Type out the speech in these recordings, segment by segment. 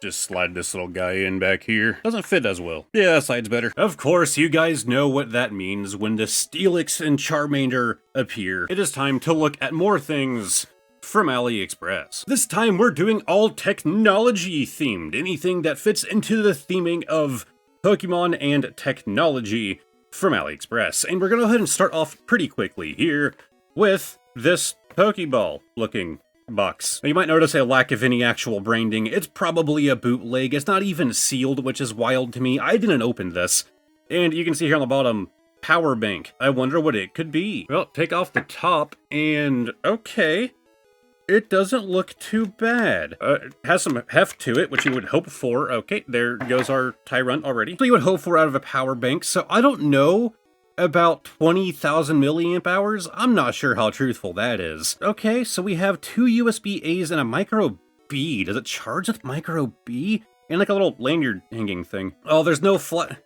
Just slide this little guy in back here. Doesn't fit as well. Yeah, that side's better. Of course, you guys know what that means when the Steelix and Charmander appear. It is time to look at more things from AliExpress. This time we're doing all technology themed. Anything that fits into the theming of Pokemon and technology from AliExpress. And we're gonna go ahead and start off pretty quickly here with this Pokeball looking box. Now, you might notice a lack of any actual branding. It's probably a bootleg. It's not even sealed, which is wild to me. I didn't open this. And you can see here on the bottom, power bank. I wonder what it could be. Well, take off the top and okay. It doesn't look too bad. It has some heft to it, which you would hope for. Okay, there goes our Tyrant already. So you would hope for out of a power bank. So I don't know about 20,000 milliamp hours. I'm not sure how truthful that is. Okay, so we have two USB A's and a micro B. Does it charge with micro B? And like a little lanyard hanging thing. Oh, there's no flat...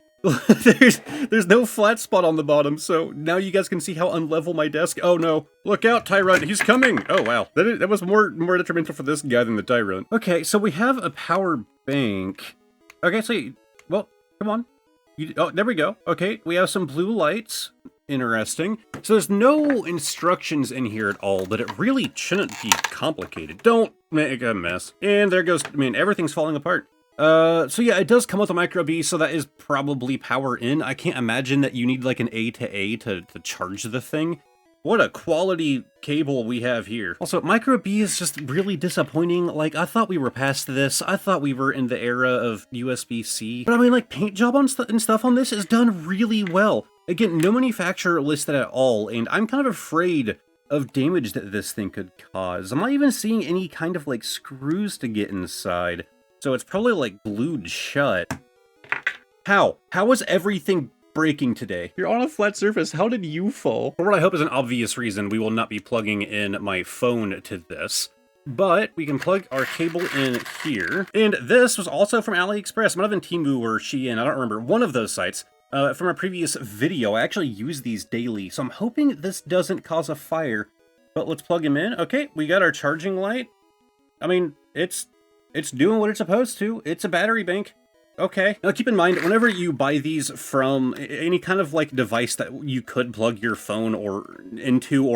there's no flat spot on the bottom, so now you guys can see how unlevel my desk. Oh no, look out, Tyrant, he's coming! Oh wow, that was more detrimental for this guy than the Tyrant. Okay, so we have a power bank. Okay, so, well, come on. Oh, there we go. Okay, we have some blue lights. Interesting. So there's no instructions in here at all, but it really shouldn't be complicated. Don't make a mess. And there goes, I mean, everything's falling apart. So yeah, it does come with a micro B, so that is probably power in. I can't imagine that you need like an A to charge the thing. What a quality cable we have here. Also, micro B is just really disappointing. Like, I thought we were past this. I thought we were in the era of USB-C. But I mean, like, paint job on and stuff on this is done really well. Again, no manufacturer listed at all, and I'm kind of afraid of damage that this thing could cause. I'm not even seeing any kind of, like, screws to get inside. So it's probably, like, glued shut. How? How is everything breaking today? You're on a flat surface. How did you fall? For what I hope is an obvious reason, we will not be plugging in my phone to this. But we can plug our cable in here. And this was also from AliExpress. Might have been Temu or Shein. I don't remember. One of those sites. From a previous video, I actually use these daily. So I'm hoping this doesn't cause a fire. But let's plug him in. Okay, we got our charging light. I mean, it's doing what it's supposed to. It's a battery bank. Okay. Now keep in mind, whenever you buy these from any kind of like device that you could plug your phone or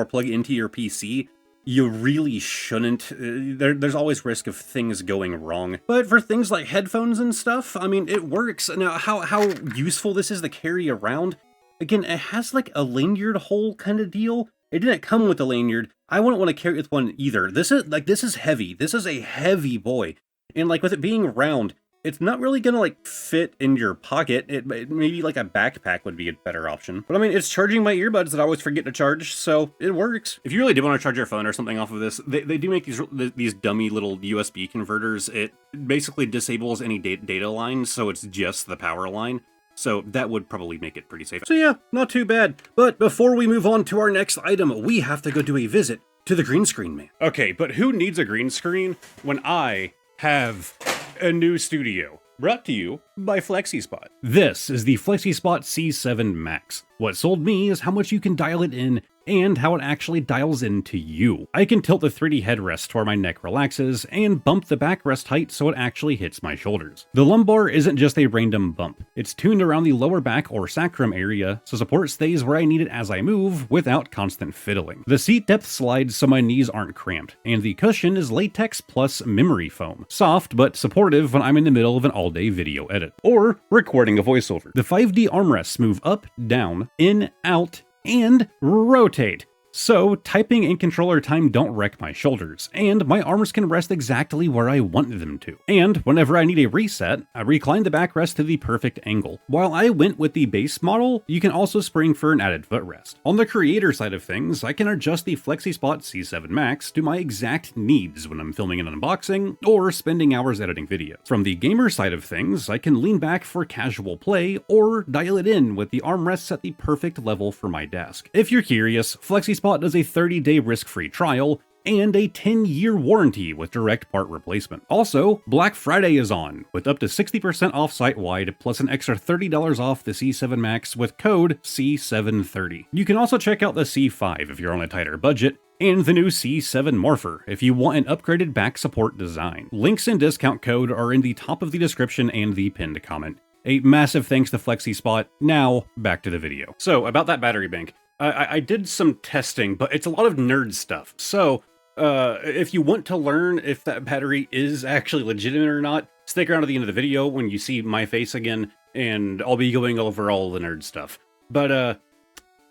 plug into your PC, you really shouldn't. There's always risk of things going wrong. But for things like headphones and stuff, I mean, it works. Now, how useful this is to carry around, again, it has like a lanyard hole kind of deal. It didn't come with a lanyard. I wouldn't want to carry it with one either. This is heavy. This is a heavy boy. And like with it being round, it's not really gonna like fit in your pocket. It maybe like a backpack would be a better option. But I mean, it's charging my earbuds that I always forget to charge, so it works. If you really do want to charge your phone or something off of this, they do make these dummy little USB converters. It basically disables any data lines, so it's just the power line. So that would probably make it pretty safe. So yeah, not too bad. But before we move on to our next item, we have to go do a visit to the green screen man. Okay, but who needs a green screen when I have a new studio? Brought to you by Flexispot. This is the Flexispot C7 Max. What sold me is how much you can dial it in and how it actually dials into you. I can tilt the 3D headrest to where my neck relaxes and bump the backrest height so it actually hits my shoulders. The lumbar isn't just a random bump. It's tuned around the lower back or sacrum area so support stays where I need it as I move without constant fiddling. The seat depth slides so my knees aren't cramped, and the cushion is latex plus memory foam. Soft but supportive when I'm in the middle of an all-day video edit or recording a voiceover. The 5D armrests move up, down, in, out, and rotate. So typing and controller time don't wreck my shoulders, and my arms can rest exactly where I want them to. And whenever I need a reset, I recline the backrest to the perfect angle. While I went with the base model, you can also spring for an added footrest. On the creator side of things, I can adjust the Flexispot C7 Max to my exact needs when I'm filming an unboxing or spending hours editing videos. From the gamer side of things, I can lean back for casual play or dial it in with the armrests at the perfect level for my desk. If you're curious, Flexispot does a 30-day risk-free trial and a 10-year warranty with direct part replacement. Also, Black Friday is on, with up to 60% off site-wide, plus an extra $30 off the C7 Max with code C730. You can also check out the C5 if you're on a tighter budget, and the new C7 Morpher if you want an upgraded back support design. Links and discount code are in the top of the description and the pinned comment. A massive thanks to Flexispot. Now, back to the video. So, about that battery bank. I did some testing, but it's a lot of nerd stuff. So, if you want to learn if that battery is actually legitimate or not, stick around to the end of the video when you see my face again, and I'll be going over all the nerd stuff. But,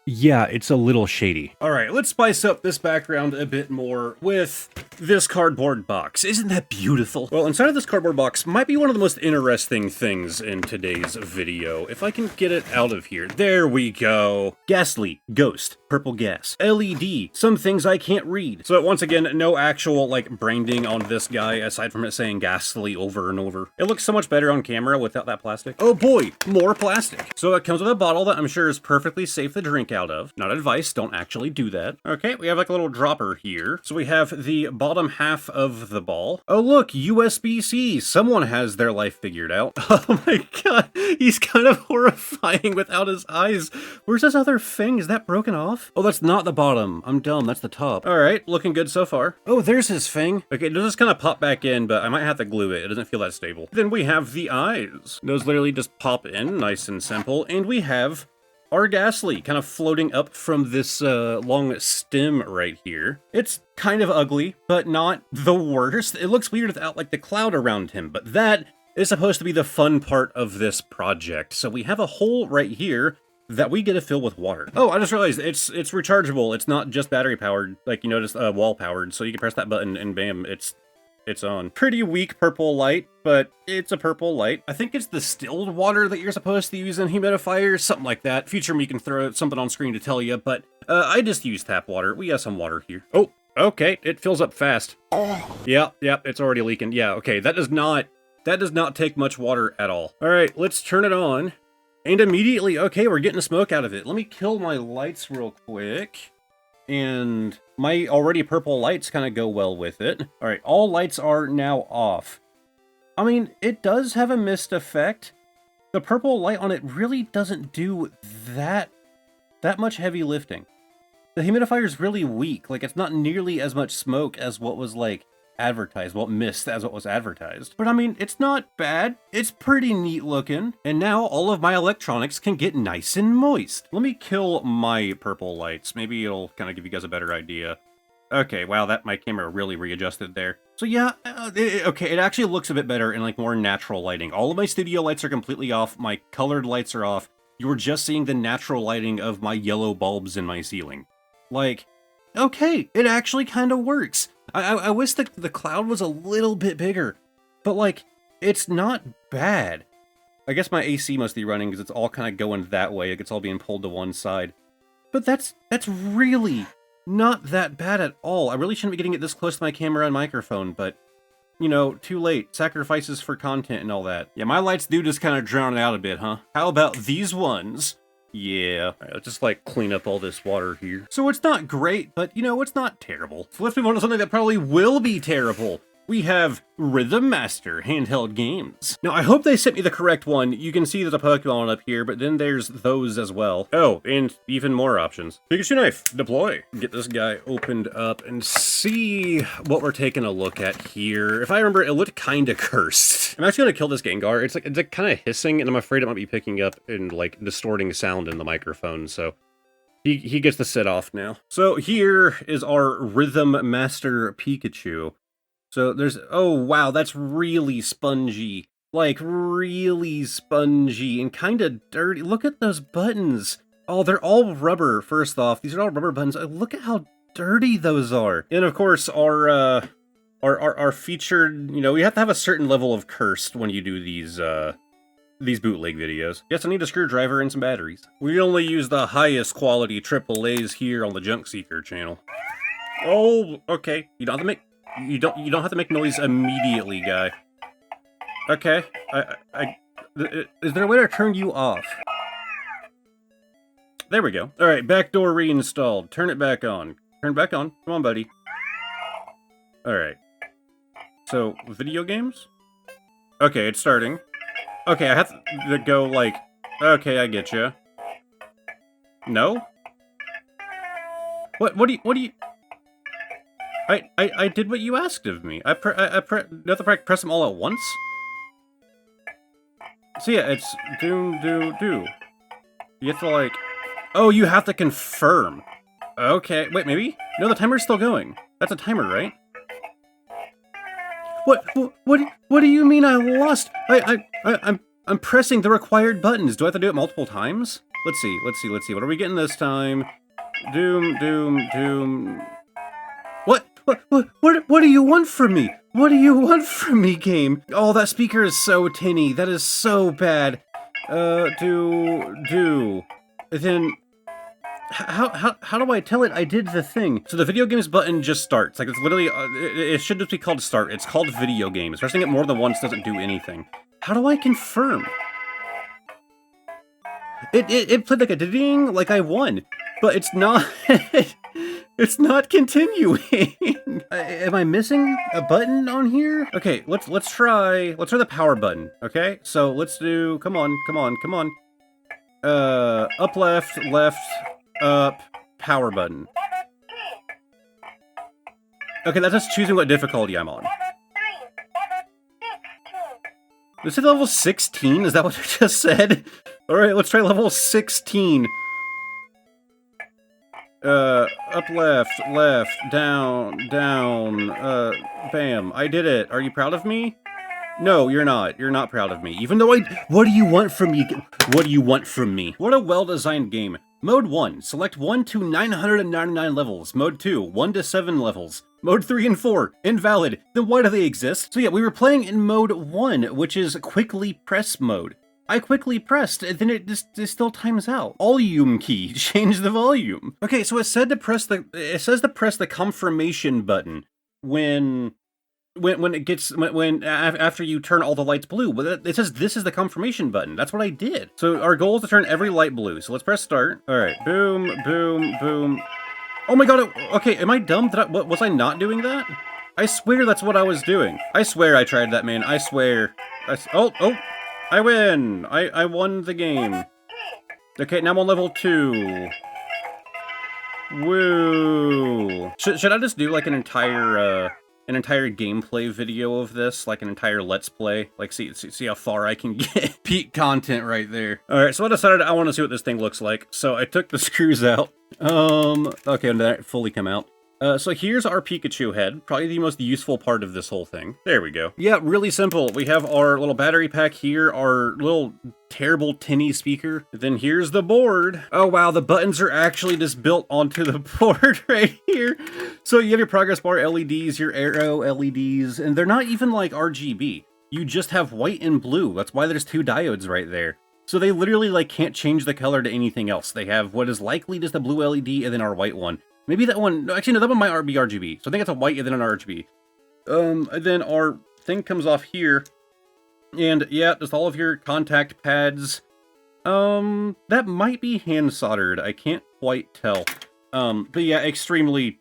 yeah, it's a little shady. Alright, let's spice up this background a bit more with this cardboard box. Isn't that beautiful? Well, inside of this cardboard box might be one of the most interesting things in today's video. If I can get it out of here. There we go. Gastly, Ghost, Purple Gas, LED, some things I can't read. So once again, no actual, like, branding on this guy, aside from it saying Gastly over and over. It looks so much better on camera without that plastic. Oh boy, more plastic. So it comes with a bottle that I'm sure is perfectly safe to drink out of. Not advice, don't actually do that. Okay, we have like a little dropper here. So we have the bottom half of the ball. Oh look, USB-C. Someone has their life figured out. Oh my god, he's kind of horrifying without his eyes. Where's his other thing? Is that broken off? Oh, that's not the bottom. I'm dumb, that's the top. Alright, looking good so far. Oh, there's his thing. Okay, it'll just kind of pop back in, but I might have to glue it. It doesn't feel that stable. Then we have the eyes. Those literally just pop in, nice and simple. And we have our Gastly kind of floating up from this long stem right here. It's kind of ugly, but not the worst. It looks weird without like the cloud around him, but that is supposed to be the fun part of this project. So we have a hole right here that we get to fill with water. Oh, I just realized it's rechargeable. It's not just battery powered, like you noticed, wall powered. So you can press that button and bam, it's on. Pretty weak purple light, but it's a purple light. I think it's the distilled water that you're supposed to use in humidifiers, something like that. Future me can throw something on screen to tell you, but I just use tap water. We got some water here. Oh, okay, it fills up fast. Yeah, it's already leaking. Yeah, okay, that does not take much water at all. All right, let's turn it on. And immediately, okay, we're getting smoke out of it. Let me kill my lights real quick. And my already purple lights kind of go well with it. All right, all lights are now off. I mean, it does have a mist effect. The purple light on it really doesn't do that much heavy lifting. The humidifier is really weak. Like, it's not nearly as much smoke as what was, like, advertised. Well, mist as what was advertised. But I mean, it's not bad. It's pretty neat looking. And now all of my electronics can get nice and moist. Let me kill my purple lights. Maybe it'll kind of give you guys a better idea. Okay, wow, my camera really readjusted there. So yeah, okay, it actually looks a bit better in like more natural lighting. All of my studio lights are completely off. My colored lights are off. You were just seeing the natural lighting of my yellow bulbs in my ceiling. Like, okay, it actually kind of works. I wish the cloud was a little bit bigger, but like, it's not bad. I guess my AC must be running because it's all kind of going that way. It's all being pulled to one side. But that's really not that bad at all. I really shouldn't be getting it this close to my camera and microphone, but, you know, too late. Sacrifices for content and all that. Yeah, my lights do just kind of drown it out a bit, huh? How about these ones? Yeah. All right, let's just, like, clean up all this water here. So it's not great, but, you know, it's not terrible. So let's move on to something that probably will be terrible. We have Rhythm Master handheld games. Now, I hope they sent me the correct one. You can see there's a Pokemon up here, but then there's those as well. Oh, and even more options. Pikachu knife, deploy. Get this guy opened up and see what we're taking a look at here. If I remember, it looked kind of cursed. I'm actually gonna kill this Gengar. It's like kind of hissing, and I'm afraid it might be picking up and like distorting sound in the microphone, so he gets to sit off now. So here is our Rhythm Master Pikachu. So there's, oh wow, that's really spongy. Like, really spongy and kind of dirty. Look at those buttons. Oh, they're all rubber, first off. These are all rubber buttons. Look at how dirty those are. And of course, our featured, you know, you have to have a certain level of cursed when you do these bootleg videos. Yes, I need a screwdriver and some batteries. We only use the highest quality AAAs here on the JunkSeeker channel. Oh, okay. You don't have to make... You don't have to make noise immediately, guy. Okay. Is there a way to turn you off? There we go. Alright, backdoor reinstalled. Turn it back on. Turn it back on. Come on, buddy. Alright. So, video games? Okay, it's starting. Okay, I have to go, like... Okay, I get you. No? What do you... I did what you asked of me. You have to press them all at once? So yeah, it's do. You have to like... Oh, you have to confirm. Okay, wait, maybe? No, the timer's still going. That's a timer, right? What do you mean I lost? I'm pressing the required buttons. Do I have to do it multiple times? Let's see. What are we getting this time? Doom. What do you want from me? What do you want from me, game? Oh, that speaker is so tinny. That is so bad. Then... How do I tell it I did the thing? So the video games button just starts. Like, it's literally... it should just be called start. It's called video games. Pressing it more than once doesn't do anything. How do I confirm? It played like a ding, like I won. But it's not... It's not continuing. Am I missing a button on here? Okay, let's try the power button. Okay, so let's do. Come on. Up, left, up, power button. Okay, that's just choosing what difficulty I'm on. Is it level 16? Is that what I just said? All right, let's try level 16. Up, left, down, bam. I did it. Are you proud of me? No, you're not. You're not proud of me. Even though what do you want from me? What do you want from me? What a well-designed game. Mode 1, select 1 to 999 levels. Mode 2, 1 to 7 levels. Mode 3 and 4, invalid. Then why do they exist? So yeah, we were playing in Mode 1, which is quickly press mode. I quickly pressed, and then it still times out. Volume key, change the volume. Okay, so it says to press the confirmation button after you turn all the lights blue. But it says this is the confirmation button. That's what I did. So our goal is to turn every light blue. So let's press start. All right, boom. Oh my god, okay, am I dumb? Was I not doing that? I swear that's what I was doing. I swear I tried that, man. I swear. Oh. I win! I won the game. Okay, now I'm on level 2. Woo! Should I just do like an entire gameplay video of this, like an entire let's play, like see how far I can get? Peak content right there. All right, so I decided I want to see what this thing looks like. So I took the screws out. Okay, and that fully come out. So here's our Pikachu head, probably the most useful part of this whole thing. There we go. Yeah, really simple. We have our little battery pack here, our little terrible tinny speaker. Then here's the board. Oh wow, the buttons are actually just built onto the board right here. So you have your progress bar LEDs, your arrow LEDs, and they're not even like RGB. You just have white and blue. That's why there's 2 diodes right there. So they literally like can't change the color to anything else. They have what is likely just a blue LED and then our white one. Maybe that one, actually no, that one might be RGB. So I think it's a white and then an RGB. And then our thing comes off here. And yeah, just all of your contact pads. That might be hand soldered. I can't quite tell. But yeah, extremely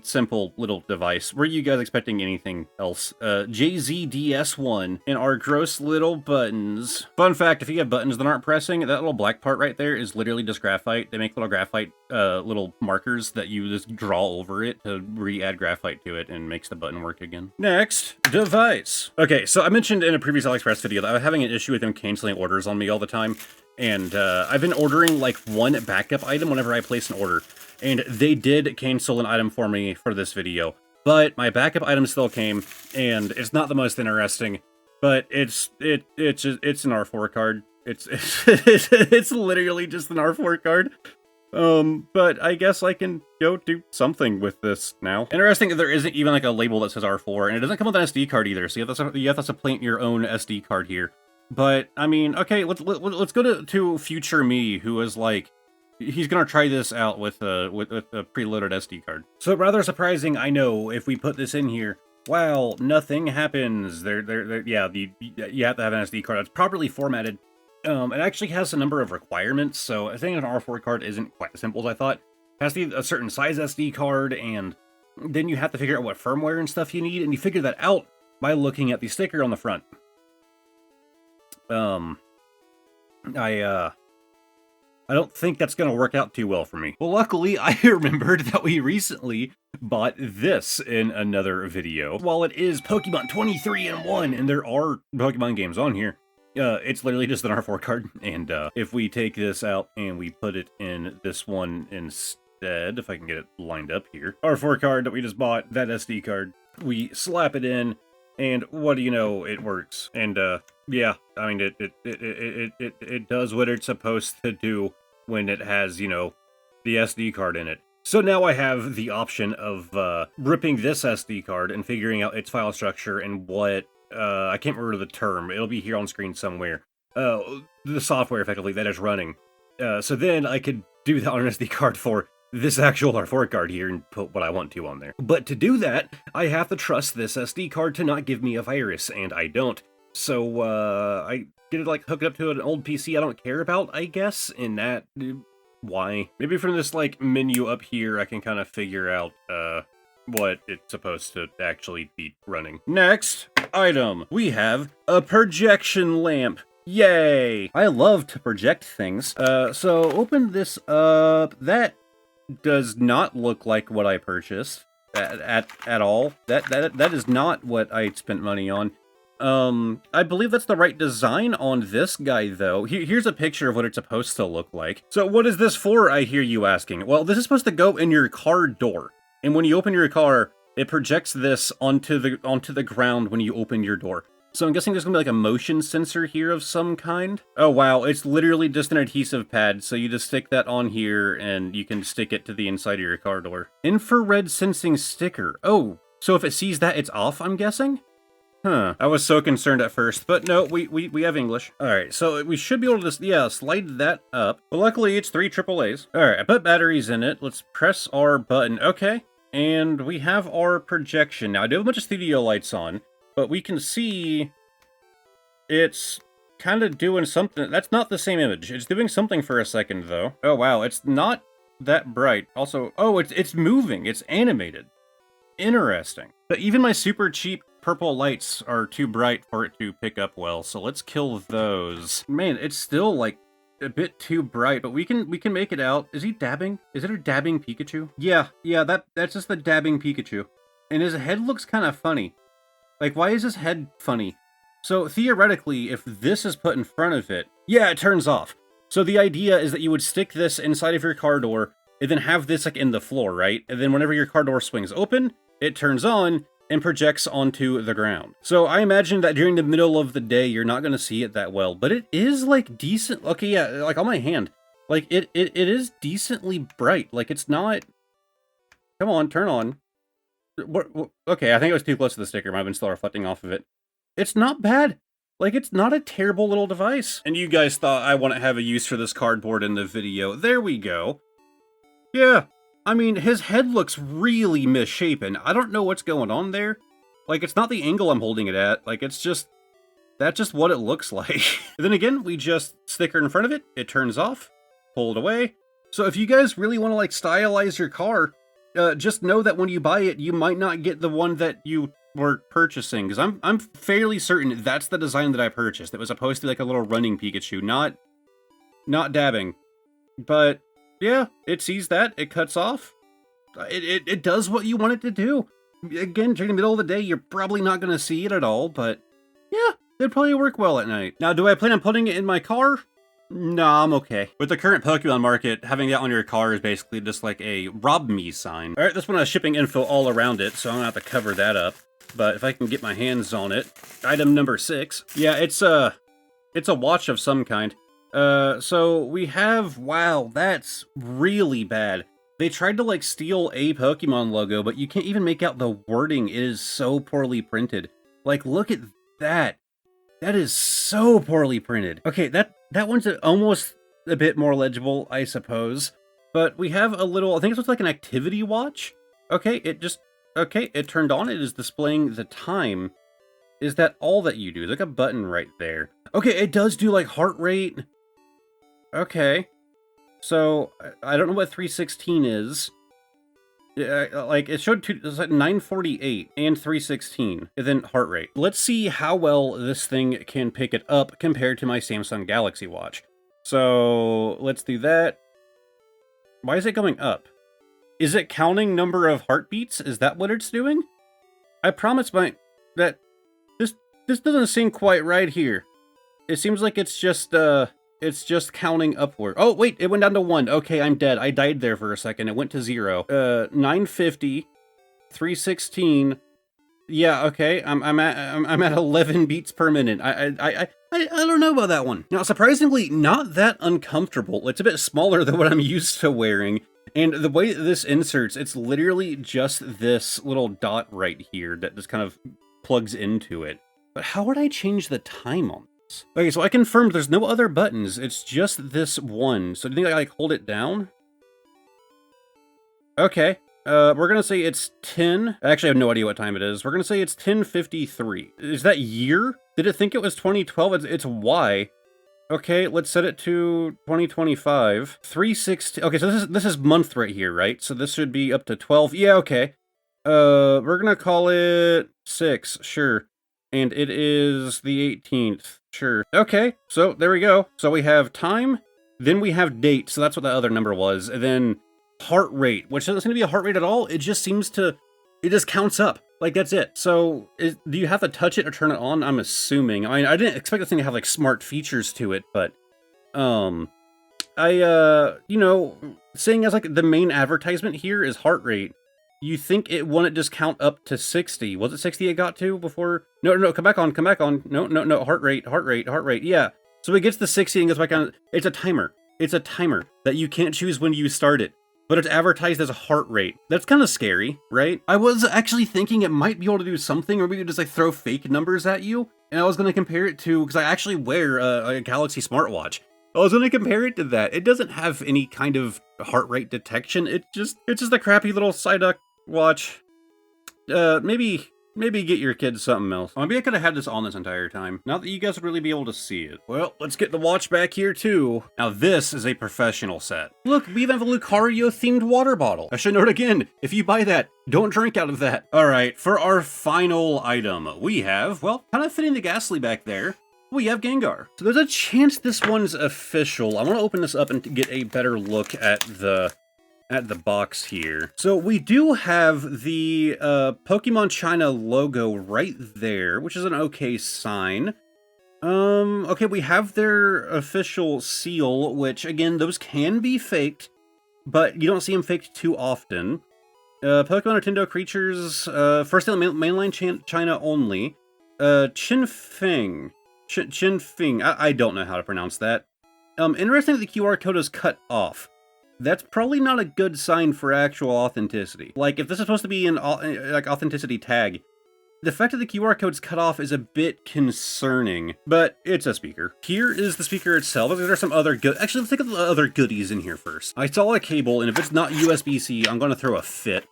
simple little device. Were you guys expecting anything else? JZDS1 and our gross little buttons. Fun fact, if you have buttons that aren't pressing, that little black part right there is literally just graphite. They make little graphite little markers that you just draw over it to re-add graphite to it and makes the button work again. Next, device. Okay, so I mentioned in a previous AliExpress video that I was having an issue with them canceling orders on me all the time. And I've been ordering like one backup item whenever I place an order. And they did cancel an item for me for this video. But my backup item still came, and it's not the most interesting. But it's an R4 card. It's literally just an R4 card. But I guess I can go do something with this now. Interesting that there isn't even like a label that says R4, and it doesn't come with an SD card either, so you have to supplant your own SD card here. But I mean, okay, let's go to future me, who is like, he's gonna try this out with a preloaded SD card. So rather surprising, I know, if we put this in here. Wow, nothing happens. You have to have an SD card that's properly formatted. It actually has a number of requirements, so I think an R4 card isn't quite as simple as I thought. It has to be a certain size SD card, and then you have to figure out what firmware and stuff you need, and you figure that out by looking at the sticker on the front. I don't think that's going to work out too well for me. Well, luckily, I remembered that we recently bought this in another video. While it is Pokemon 23-in-1, and there are Pokemon games on here, it's literally just an R4 card, and if we take this out and we put it in this one instead, if I can get it lined up here, R4 card that we just bought, that SD card, we slap it in, and what do you know, it works. And yeah, I mean, it does what it's supposed to do when it has, you know, the SD card in it. So now I have the option of ripping this SD card and figuring out its file structure and what, I can't remember the term, it'll be here on screen somewhere, the software effectively that is running. So then I could do that on an SD card for this actual R4 card here and put what I want to on there. But to do that, I have to trust this SD card to not give me a virus, and I don't. So I get it like hook it up to an old PC I don't care about, I guess, and that... why? Maybe from this, like, menu up here, I can kind of figure out, what it's supposed to actually be running. Next item, we have a projection lamp. Yay! I love to project things. So open this up. That does not look like what I purchased at all. That is not what I spent money on. I believe that's the right design on this guy, though. Here's a picture of what it's supposed to look like. So what is this for, I hear you asking? Well, this is supposed to go in your car door. And when you open your car, it projects this onto the ground when you open your door. So I'm guessing there's gonna be like a motion sensor here of some kind. Oh wow, it's literally just an adhesive pad, so you just stick that on here and you can stick it to the inside of your car door. Infrared sensing sticker. Oh, so if it sees that, it's off, I'm guessing? Huh. I was so concerned at first, but no, we have English. Alright, so we should be able to just, yeah, slide that up. But luckily, it's 3 AAAs. Alright, I put batteries in it. Let's press our button. Okay. And we have our projection. Now, I do have a bunch of studio lights on, but we can see it's kind of doing something. That's not the same image. It's doing something for a second, though. Oh, wow. It's not that bright. Also, oh, it's moving. It's animated. Interesting. But even my super cheap purple lights are too bright for it to pick up well, so let's kill those. Man, it's still, like, a bit too bright, but we can make it out. Is he dabbing? Is it a dabbing Pikachu? Yeah, that's just the dabbing Pikachu. And his head looks kind of funny. Like, why is his head funny? So, theoretically, if this is put in front of it, yeah, it turns off. So the idea is that you would stick this inside of your car door, and then have this, like, in the floor, right? And then whenever your car door swings open, it turns on, and projects onto the ground. So I imagine that during the middle of the day, you're not going to see it that well, but it is, like, decent. Okay, yeah, like, on my hand, like, it is decently bright. Like, it's not... Come on, turn on. Okay, I think I was too close to the sticker. Might have been still reflecting off of it. It's not bad. Like, it's not a terrible little device. And you guys thought I wouldn't have a use for this cardboard in the video. There we go. Yeah. I mean, his head looks really misshapen. I don't know what's going on there. Like, it's not the angle I'm holding it at. Like, it's just... That's just what it looks like. Then again, we just sticker in front of it. It turns off. Pull it away. So if you guys really want to, like, stylize your car, just know that when you buy it, you might not get the one that you were purchasing. Because I'm fairly certain that's the design that I purchased. It was supposed to be like a little running Pikachu, not dabbing. But... yeah, it sees that, it cuts off. It does what you want it to do. Again, during the middle of the day, you're probably not going to see it at all, but yeah, it'd probably work well at night. Now, do I plan on putting it in my car? Nah, I'm okay. With the current Pokemon market, having that on your car is basically just like a rob me sign. Alright, this one has shipping info all around it, so I'm gonna have to cover that up. But if I can get my hands on it. Item number 6. Yeah, it's a watch of some kind. So we have, wow, that's really bad. They tried to, like, steal a Pokemon logo, but you can't even make out the wording. It is so poorly printed. Like, look at that. That is so poorly printed. Okay, that one's almost a bit more legible, I suppose. But we have a little, I think it's like an activity watch. Okay, it turned on. It is displaying the time. Is that all that you do? There's like a button right there. Okay, it does do, like, heart rate. Okay, so I don't know what 316 is. Like, it showed it's like 948 and 316, and then heart rate. Let's see how well this thing can pick it up compared to my Samsung Galaxy Watch. So let's do that. Why is it going up? Is it counting number of heartbeats? Is that what it's doing? I promise that this doesn't seem quite right here. It seems like it's just counting upward. Oh, wait, it went down to 1. Okay, I'm dead. I died there for a second. It went to 0. 950, 316. Yeah, okay. I'm at 11 beats per minute. I don't know about that one. Now, surprisingly, not that uncomfortable. It's a bit smaller than what I'm used to wearing. And the way that this inserts, it's literally just this little dot right here that just kind of plugs into it. But how would I change the time on this? Okay, so I confirmed there's no other buttons. It's just this one. So do you think I like hold it down? Okay. We're gonna say it's 10. I actually have no idea what time it is. We're gonna say it's 10:53. Is that year? Did it think it was 2012? It's Y. Okay, let's set it to 2025. 316. Okay, so this is month right here, right? So this should be up to 12. Yeah, okay. We're gonna call it 6. Sure. And it is the 18th. Sure. Okay, so there we go. So we have time, then we have date. So that's what the other number was. And then heart rate, which doesn't seem to be a heart rate at all. It just seems to, it just counts up. Like, that's it. So, do you have to touch it or turn it on? I'm assuming. I mean, I didn't expect this thing to have, like, smart features to it, but, you know, seeing as, like, the main advertisement here is heart rate, you think it wouldn't just count up to 60. Was it 60 it got to before? No, come back on. No, heart rate, yeah. So it gets to 60 and goes back on. It's a timer. It's a timer that you can't choose when you start it. But it's advertised as a heart rate. That's kind of scary, right? I was actually thinking it might be able to do something, or maybe just like throw fake numbers at you. And I was going to compare it to, because I actually wear a Galaxy smartwatch. I was going to compare it to that. It doesn't have any kind of heart rate detection. It's just a crappy little Psyduck watch. Maybe get your kids something else. Maybe I could have had this on this entire time. Not that you guys would really be able to see it. Well, let's get the watch back here too. Now this is a professional set. Look, we even have a Lucario themed water bottle. I should note again, if you buy that, don't drink out of that. All right, for our final item, we have, well, kind of fitting the Gastly back there, we have Gengar. So there's a chance this one's official. I want to open this up and get a better look at the box here. So we do have the Pokemon China logo right there, which is an okay sign. Okay, we have their official seal, which again, those can be faked, but you don't see them faked too often. Pokemon Nintendo creatures, first in mainland China only. Chinfeng. I don't know how to pronounce that. Interesting that the QR code is cut off. That's probably not a good sign for actual authenticity. Like, if this is supposed to be an like authenticity tag, the fact that the QR code's cut off is a bit concerning, but it's a speaker. Here is the speaker itself. There are some other actually, let's take a look at the other goodies in here first. I saw a cable, and if it's not USB-C, I'm gonna throw a fit.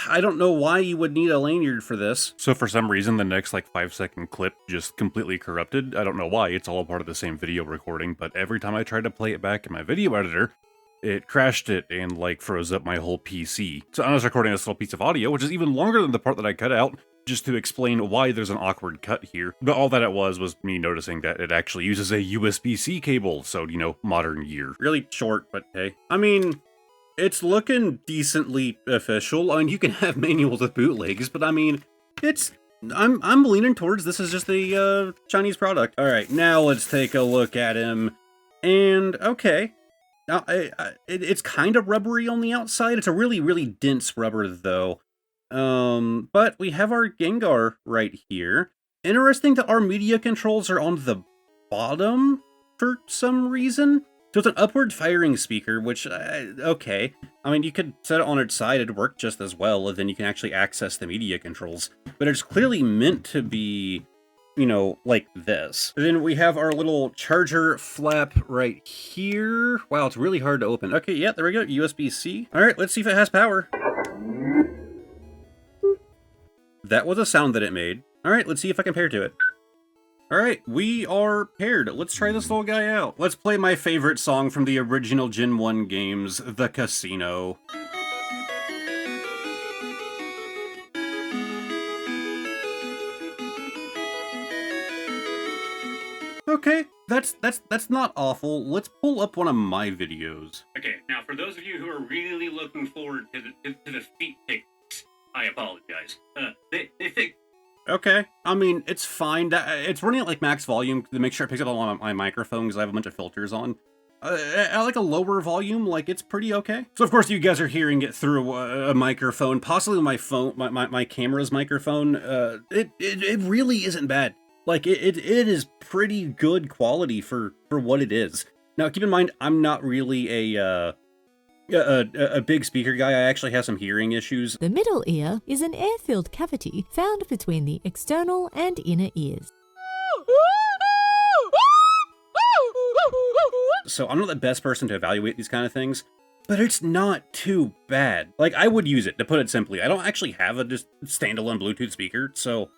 I don't know why you would need a lanyard for this. So for some reason, the next like 5-second clip just completely corrupted. I don't know why, it's all a part of the same video recording, but every time I tried to play it back in my video editor, it crashed it and like froze up my whole PC. So I was recording this little piece of audio, which is even longer than the part that I cut out, just to explain why there's an awkward cut here. But all that it was me noticing that it actually uses a USB-C cable, so, you know, modern year. Really short, but hey. I mean, it's looking decently official. I mean, you can have manuals with bootlegs, but I mean, I'm leaning towards this is just a Chinese product. All right, now let's take a look at him. And okay, now it's kind of rubbery on the outside. It's a really, really dense rubber though. But we have our Gengar right here. Interesting that our media controls are on the bottom for some reason. So it's an upward firing speaker, which, okay. I mean, you could set it on its side, it'd work just as well, and then you can actually access the media controls. But it's clearly meant to be, you know, like this. And then we have our little charger flap right here. Wow, it's really hard to open. Okay, yeah, there we go, USB-C. All right, let's see if it has power. That was a sound that it made. All right, let's see if I can pair to it. Alright, we are paired. Let's try this little guy out. Let's play my favorite song from the original Gen 1 games, The Casino. Okay, that's not awful. Let's pull up one of my videos. Okay, now for for those of you who are really looking forward to the feet pics, I apologize. They think. Okay, I mean, it's fine. It's running at like max volume to make sure it picks up on my microphone because I have a bunch of filters on. At like a lower volume, like it's pretty okay. So of course you guys are hearing it through a microphone, possibly my phone, my camera's microphone. It really isn't bad. Like it is pretty good quality for what it is. Now keep in mind, I'm not really a big speaker guy. I actually have some hearing issues. The middle ear is an air-filled cavity found between the external and inner ears. So I'm not the best person to evaluate these kind of things, but it's not too bad. Like, I would use it, to put it simply. I don't actually have a just standalone Bluetooth speaker, so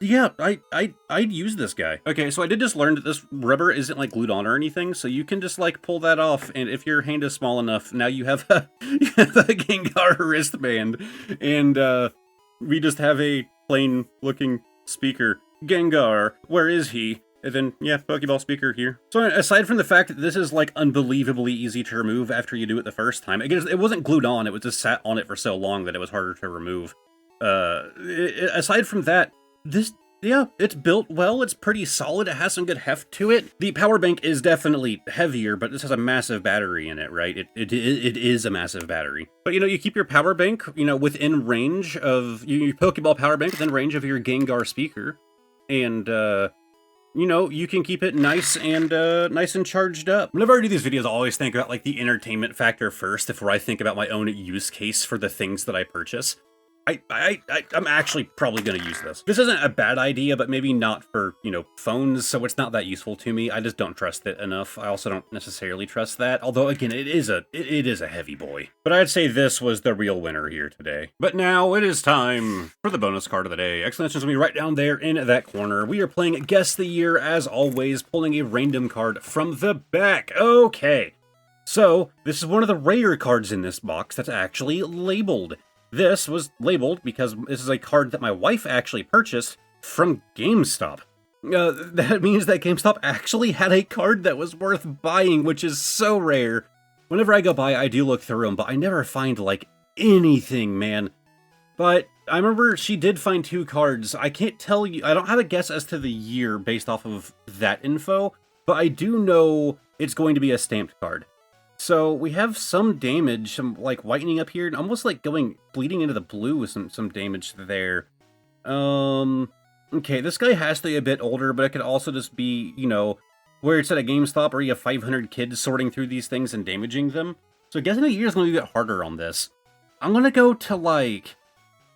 yeah, I'd use this guy. Okay, so I did just learn that this rubber isn't like glued on or anything, so you can just like pull that off, and if your hand is small enough, now you have a, Gengar wristband, and we just have a plain looking speaker. Gengar, where is he? And then, yeah, Pokeball speaker here. So aside from the fact that this is, like, unbelievably easy to remove after you do it the first time, again, it wasn't glued on, it was just sat on it for so long that it was harder to remove. Aside from that, this, yeah, it's built well, it's pretty solid, it has some good heft to it. The power bank is definitely heavier, but this has a massive battery in it, right? It is a massive battery. But, you know, you keep your power bank, you know, within range of, your Pokeball power bank within range of your Gengar speaker, and, you know, you can keep it nice and charged up. Whenever I do these videos, I always think about like the entertainment factor first before I think about my own use case for the things that I purchase. I'm actually probably going to use this. This isn't a bad idea, but maybe not for, you know, phones, so it's not that useful to me. I just don't trust it enough. I also don't necessarily trust that, although, again, it is a heavy boy. But I'd say this was the real winner here today. But now it is time for the bonus card of the day. Explanations will be right down there in that corner. We are playing Guess the Year, as always, pulling a random card from the back. Okay, so this is one of the rare cards in this box that's actually labeled. This was labeled because this is a card that my wife actually purchased from GameStop. That means that GameStop actually had a card that was worth buying, which is so rare. Whenever I go by, I do look through them, but I never find, like, anything, man. But I remember she did find 2 cards. I can't tell you, I don't have a guess as to the year based off of that info, but I do know it's going to be a stamped card. So we have some damage, some like whitening up here, and almost like bleeding into the blue with some damage there. Okay, this guy has to be a bit older, but it could also just be, you know, where it's at a GameStop where you have 500 kids sorting through these things and damaging them. So guessing the year is going to be a bit harder on this. I'm going to go to like,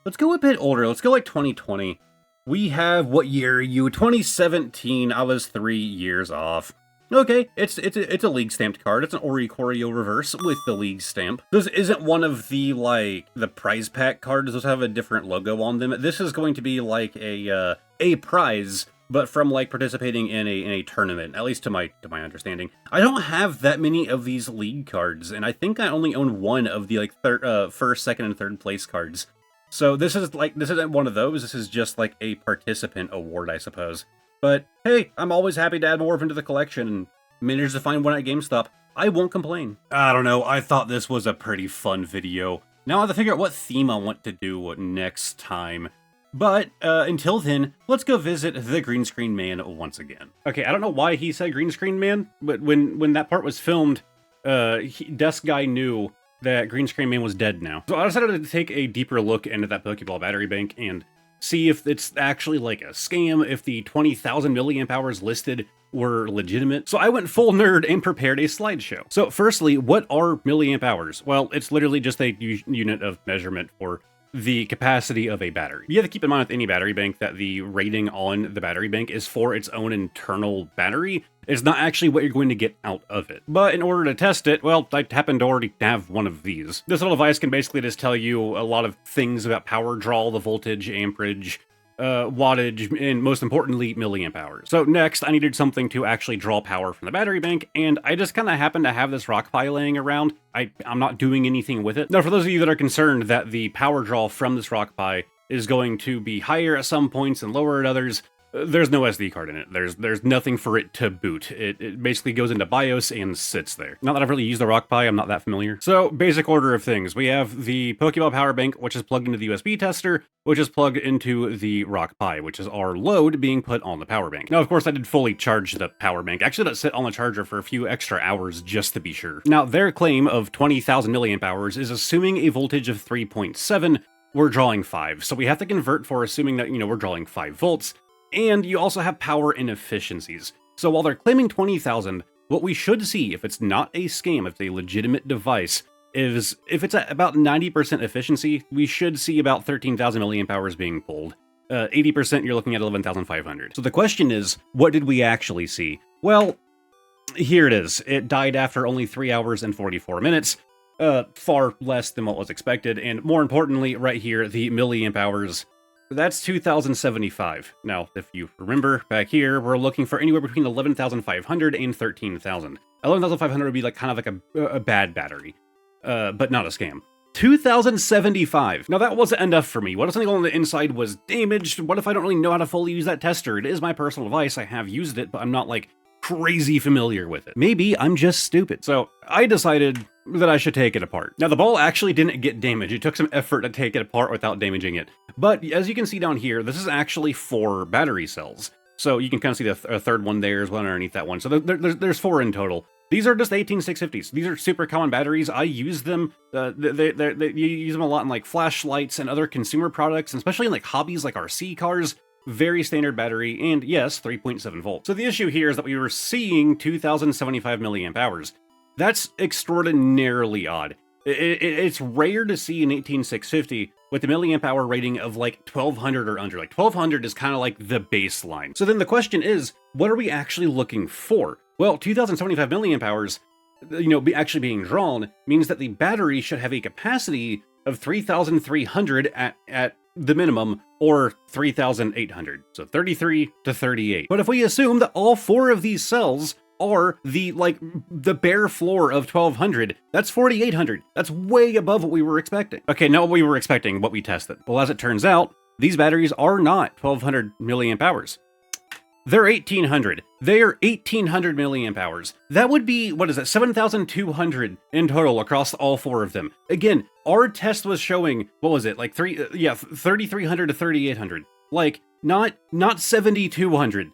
let's go a bit older. Let's go like 2020. We have, what year are you? 2017. I was 3 years off. Okay, it's a league stamped card. It's an Oricorio reverse with the league stamp. This isn't one of the like the prize pack cards. Those have a different logo on them. This is going to be like a prize, but from like participating in a tournament. At least to my understanding. I don't have that many of these league cards, and I think I only own one of the like first, second, and third place cards. So this isn't one of those. This is just like a participant award, I suppose. But hey, I'm always happy to add more into the collection, and managed to find one at GameStop. I won't complain. I don't know, I thought this was a pretty fun video. Now I have to figure out what theme I want to do next time. But until then, let's go visit the Green Screen Man once again. Okay, I don't know why he said Green Screen Man, but when that part was filmed, Desk Guy knew that Green Screen Man was dead now. So I decided to take a deeper look into that Pokeball battery bank and see if it's actually like a scam, if the 20,000 milliamp hours listed were legitimate. So I went full nerd and prepared a slideshow. So firstly, what are milliamp hours? Well, it's literally just a unit of measurement for the capacity of a battery. You have to keep in mind with any battery bank that the rating on the battery bank is for its own internal battery. It's not actually what you're going to get out of it. But in order to test it, well, I happen to already have one of these. This little device can basically just tell you a lot of things about power draw, the voltage, amperage, wattage, and most importantly, milliamp hours. So next, I needed something to actually draw power from the battery bank, and I just kind of happened to have this rock pile laying around. I'm not doing anything with it. Now, for those of you that are concerned that the power draw from this rock pile is going to be higher at some points and lower at others, There's no SD card in it. There's nothing for it to boot. It basically goes into BIOS and sits there. Not that I've really used the Rock Pi, I'm not that familiar. So, basic order of things. We have the Pokeball power bank, which is plugged into the USB tester, which is plugged into the Rock Pi, which is our load being put on the power bank. Now, of course, I did fully charge the power bank. Actually, let it sit on the charger for a few extra hours just to be sure. Now, their claim of 20,000 milliamp hours is assuming a voltage of 3.7. We're drawing 5, so we have to convert for assuming that, we're drawing 5 volts. And you also have power inefficiencies. So while they're claiming 20,000, what we should see, if it's not a scam, if it's a legitimate device, is if it's at about 90% efficiency, we should see about 13,000 milliamp hours being pulled. 80%, you're looking at 11,500. So the question is, what did we actually see? Well, here it is. It died after only 3 hours and 44 minutes. Far less than what was expected, and more importantly, right here, the milliamp hours. That's 2,075. Now, if you remember, back here, we're looking for anywhere between 11,500 and 13,000. 11,500 would be like kind of like a bad battery, but not a scam. 2,075. Now, that wasn't enough for me. What if something on the inside was damaged? What if I don't really know how to fully use that tester? It is my personal device. I have used it, but I'm not, like, crazy familiar with it. Maybe I'm just stupid. So I decided that I should take it apart. Now, the ball actually didn't get damaged. It took some effort to take it apart without damaging it. But as you can see down here, this is actually 4 battery cells. So you can kind of see the third one there, is one underneath that one. So there's 4 in total. These are just 18650s. These are super common batteries. I use them. You use them a lot in like flashlights and other consumer products, and especially in like hobbies like RC cars. Very standard battery, and yes, 3.7 volts. So the issue here is that we were seeing 2,075 milliamp hours. That's extraordinarily odd. It's rare to see an 18650 with a milliamp hour rating of like 1,200 or under. Like 1,200 is kind of like the baseline. So then the question is, what are we actually looking for? Well, 2,075 milliamp hours, actually being drawn means that the battery should have a capacity of 3,300 at the minimum, or 3,800. So 33 to 38. But if we assume that all 4 of these cells are the bare floor of 1,200, that's 4,800. That's way above what we were expecting. Okay, not what we were expecting, what we tested. Well, as it turns out, these batteries are not 1,200 milliamp hours. They're 1,800. They are 1,800 milliamp hours. That would be, 7,200 in total across all 4 of them. Again, our test was showing, 3,300 to 3,800. Like, not 7,200.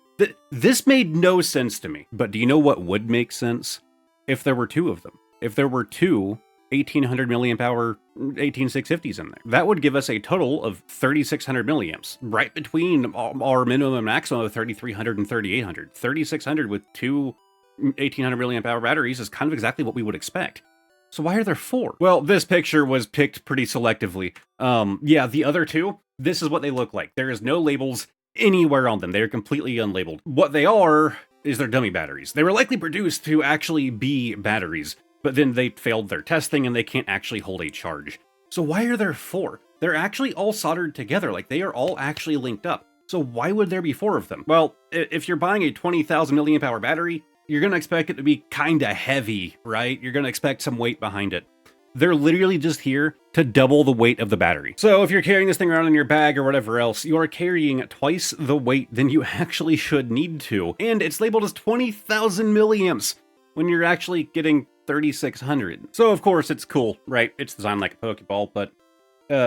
This made no sense to me. But do you know what would make sense? If there were 2 of them. If there were 2 1,800 milliamp hour 18650s in there. That would give us a total of 3,600 milliamps, right between our minimum and maximum of 3,300 and 3,800. 3,600 with 2 1,800 milliamp hour batteries is kind of exactly what we would expect. So why are there 4? Well, this picture was picked pretty selectively. The other 2, this is what they look like. There is no labels anywhere on them. They are completely unlabeled. What they are is their dummy batteries. They were likely produced to actually be batteries, but then they failed their testing and they can't actually hold a charge. So why are there 4? They're actually all soldered together, like they are all actually linked up. So why would there be 4 of them? Well, if you're buying a 20,000 milliamp hour battery, you're gonna expect it to be kinda heavy, right? You're gonna expect some weight behind it. They're literally just here to double the weight of the battery. So if you're carrying this thing around in your bag or whatever else, you are carrying twice the weight than you actually should need to. And it's labeled as 20,000 milliamps when you're actually getting 3,600. So of course it's cool, right? It's designed like a Pokeball, but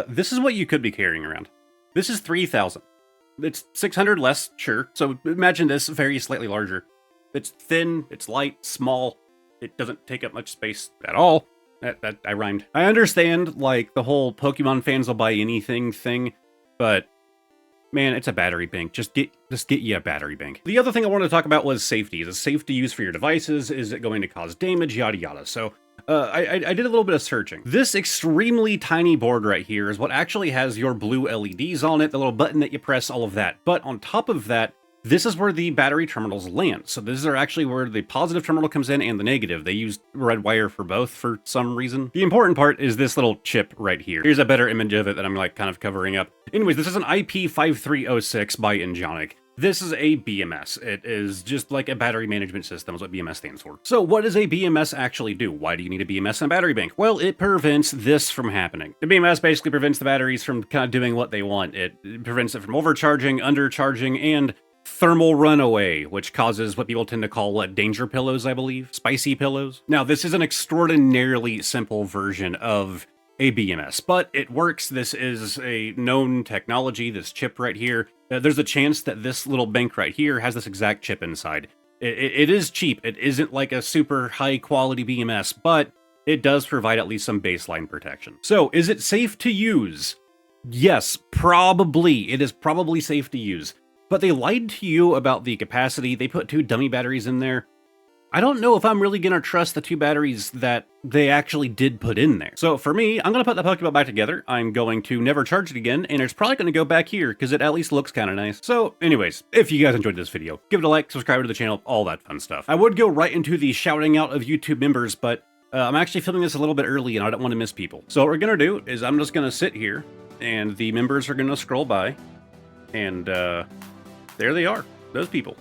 this is what you could be carrying around. This is 3,000. It's 600 less, sure. So imagine this very slightly larger. It's thin, it's light, small. It doesn't take up much space at all. That I rhymed. I understand, like, the whole Pokemon fans will buy anything thing, but man, it's a battery bank. Just get you a battery bank. The other thing I wanted to talk about was safety. Is it safe to use for your devices? Is it going to cause damage? Yada yada. So I did a little bit of searching. This extremely tiny board right here is what actually has your blue LEDs on it, the little button that you press, all of that. But on top of that, this is where the battery terminals land. So this is actually where the positive terminal comes in and the negative. They use red wire for both for some reason. The important part is this little chip right here. Here's a better image of it that I'm like kind of covering up. Anyways, this is an IP5306 by Engonic. This is a BMS. It is just like a battery management system is what BMS stands for. So what does a BMS actually do? Why do you need a BMS and a battery bank? Well, it prevents this from happening. The BMS basically prevents the batteries from kind of doing what they want. It prevents it from overcharging, undercharging, and thermal runaway, which causes what people tend to call danger pillows, I believe. Spicy pillows. Now, this is an extraordinarily simple version of a BMS, but it works. This is a known technology, this chip right here. There's a chance that this little bank right here has this exact chip inside. It is cheap. It isn't like a super high quality BMS, but it does provide at least some baseline protection. So, is it safe to use? Yes, probably. It is probably safe to use. But they lied to you about the capacity. They put 2 dummy batteries in there. I don't know if I'm really going to trust the 2 batteries that they actually did put in there. So for me, I'm going to put the Pokeball back together. I'm going to never charge it again, and it's probably going to go back here because it at least looks kind of nice. So anyways, if you guys enjoyed this video, give it a like, subscribe to the channel, all that fun stuff. I would go right into the shouting out of YouTube members, but I'm actually filming this a little bit early and I don't want to miss people. So what we're going to do is I'm just going to sit here and the members are going to scroll by, and there they are, those people.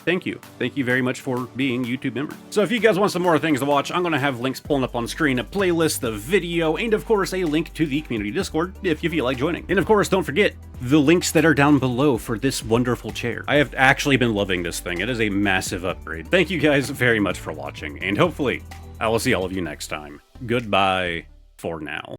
Thank you. Thank you very much for being YouTube members. So if you guys want some more things to watch, I'm going to have links pulling up on screen, a playlist, the video, and of course a link to the community Discord if you feel like joining. And of course, don't forget the links that are down below for this wonderful chair. I have actually been loving this thing. It is a massive upgrade. Thank you guys very much for watching, and hopefully I will see all of you next time. Goodbye for now.